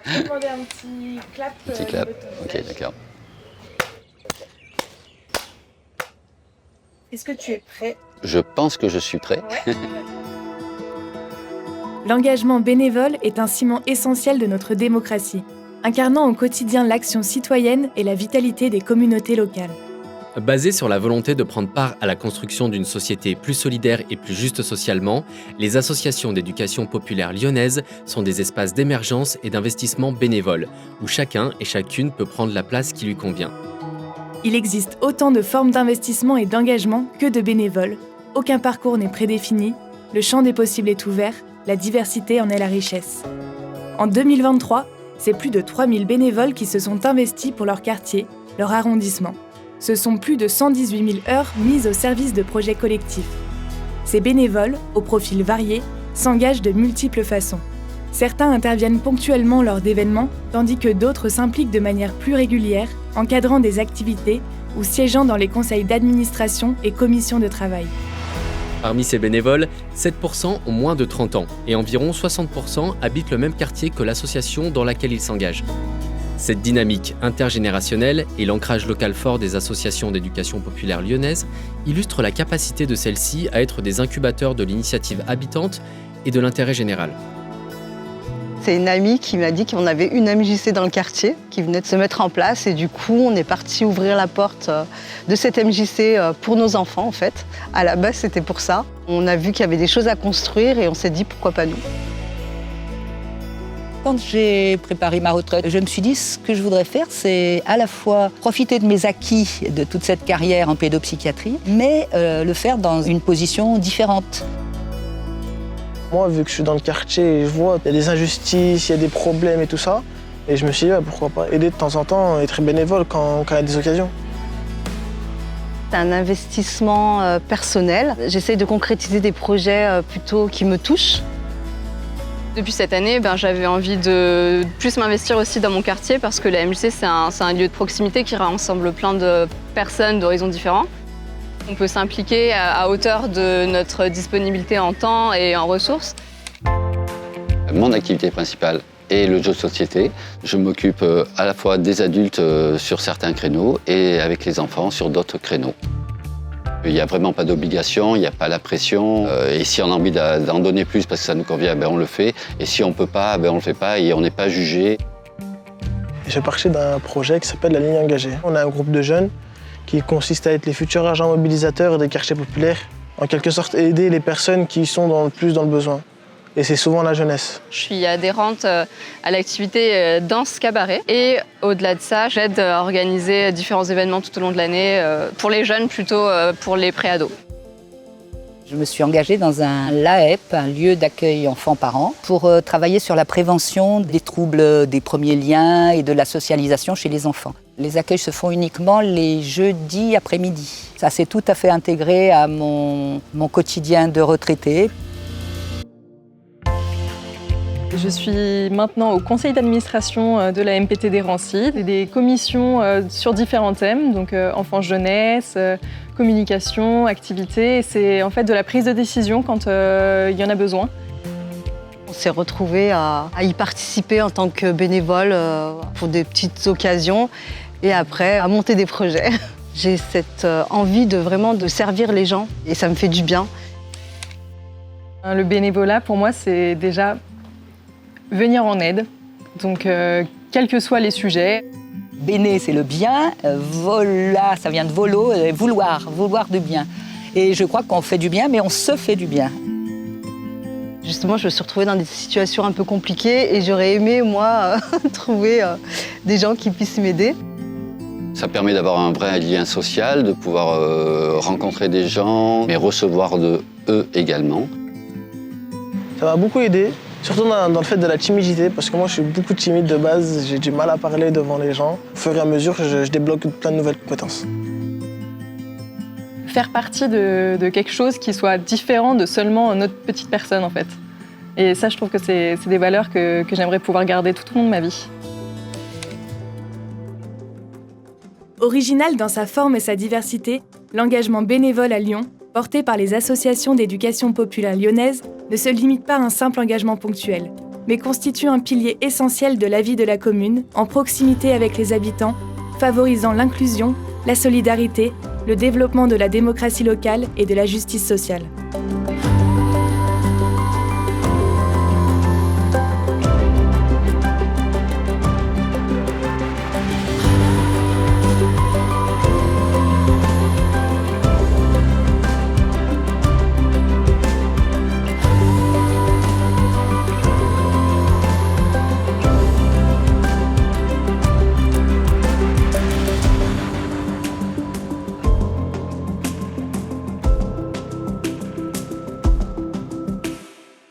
Je vais demander un petit clap. Petit clap, ok, d'accord. Est-ce que tu es prêt? Je pense que je suis prêt. Ouais. L'engagement bénévole est un ciment essentiel de notre démocratie, incarnant au quotidien l'action citoyenne et la vitalité des communautés locales. Basé sur la volonté de prendre part à la construction d'une société plus solidaire et plus juste socialement, les associations d'éducation populaire lyonnaises sont des espaces d'émergence et d'investissement bénévoles, où chacun et chacune peut prendre la place qui lui convient. Il existe autant de formes d'investissement et d'engagement que de bénévoles. Aucun parcours n'est prédéfini, le champ des possibles est ouvert, la diversité en est la richesse. En 2023, c'est plus de 3000 bénévoles qui se sont investis pour leur quartier, leur arrondissement. Ce sont plus de 118 000 heures mises au service de projets collectifs. Ces bénévoles, aux profils variés, s'engagent de multiples façons. Certains interviennent ponctuellement lors d'événements, tandis que d'autres s'impliquent de manière plus régulière, encadrant des activités ou siégeant dans les conseils d'administration et commissions de travail. Parmi ces bénévoles, 7% ont moins de 30 ans et environ 60% habitent le même quartier que l'association dans laquelle ils s'engagent. Cette dynamique intergénérationnelle et l'ancrage local fort des associations d'éducation populaire lyonnaises illustrent la capacité de celles-ci à être des incubateurs de l'initiative habitante et de l'intérêt général. C'est une amie qui m'a dit qu'on avait une MJC dans le quartier qui venait de se mettre en place et du coup on est parti ouvrir la porte de cette MJC pour nos enfants en fait. À la base c'était pour ça. On a vu qu'il y avait des choses à construire et on s'est dit pourquoi pas nous. Quand j'ai préparé ma retraite, je me suis dit ce que je voudrais faire, c'est à la fois profiter de mes acquis de toute cette carrière en pédopsychiatrie, mais le faire dans une position différente. Moi, vu que je suis dans le quartier, je vois qu'il y a des injustices, il y a des problèmes et tout ça. Et je me suis dit, pourquoi pas aider de temps en temps, être bénévole quand il y a des occasions. C'est un investissement personnel. J'essaye de concrétiser des projets plutôt qui me touchent. Depuis cette année, j'avais envie de plus m'investir aussi dans mon quartier parce que la MJC, c'est un lieu de proximité qui rassemble plein de personnes d'horizons différents. On peut s'impliquer à hauteur de notre disponibilité en temps et en ressources. Mon activité principale est le jeu de société. Je m'occupe à la fois des adultes sur certains créneaux et avec les enfants sur d'autres créneaux. Il n'y a vraiment pas d'obligation, il n'y a pas la pression. Et si on a envie d'en donner plus parce que ça nous convient, on le fait. Et si on ne peut pas, on ne le fait pas et on n'est pas jugé. Je fais partie d'un projet qui s'appelle la Ligne Engagée. On a un groupe de jeunes qui consiste à être les futurs agents mobilisateurs des quartiers populaires. En quelque sorte, aider les personnes qui sont le plus dans le besoin. Et c'est souvent la jeunesse. Je suis adhérente à l'activité danse cabaret. Et au-delà de ça, j'aide à organiser différents événements tout au long de l'année, pour les jeunes plutôt pour les pré-ados. Je me suis engagée dans un LAEP, un lieu d'accueil enfants-parents, pour travailler sur la prévention des troubles des premiers liens et de la socialisation chez les enfants. Les accueils se font uniquement les jeudis après-midi. Ça s'est tout à fait intégré à mon quotidien de retraité. Je suis maintenant au conseil d'administration de la MPT des Rancides et des commissions sur différents thèmes, donc enfance-jeunesse, communication, activité. C'est en fait de la prise de décision quand il y en a besoin. On s'est retrouvés à y participer en tant que bénévole pour des petites occasions et après à monter des projets. J'ai cette envie de servir les gens et ça me fait du bien. Le bénévolat pour moi c'est déjà venir en aide, donc quels que soient les sujets. Béné, c'est le bien, vola, ça vient de volo, vouloir du bien. Et je crois qu'on fait du bien, mais on se fait du bien. Justement, je me suis retrouvée dans des situations un peu compliquées et j'aurais aimé, moi, trouver des gens qui puissent m'aider. Ça permet d'avoir un vrai lien social, de pouvoir rencontrer des gens, mais recevoir de eux également. Ça m'a beaucoup aidé. Surtout dans le fait de la timidité, parce que moi je suis beaucoup timide de base, j'ai du mal à parler devant les gens. Au fur et à mesure, je débloque plein de nouvelles compétences. Faire partie de quelque chose qui soit différent de seulement notre petite personne en fait. Et ça je trouve que c'est des valeurs que j'aimerais pouvoir garder tout au long de ma vie. Original dans sa forme et sa diversité, l'engagement bénévole à Lyon, porté par les associations d'éducation populaire lyonnaises, ne se limite pas à un simple engagement ponctuel. mais constituent un pilier essentiel de la vie de la commune, en proximité avec les habitants, favorisant l'inclusion, la solidarité, le développement de la démocratie locale et de la justice sociale.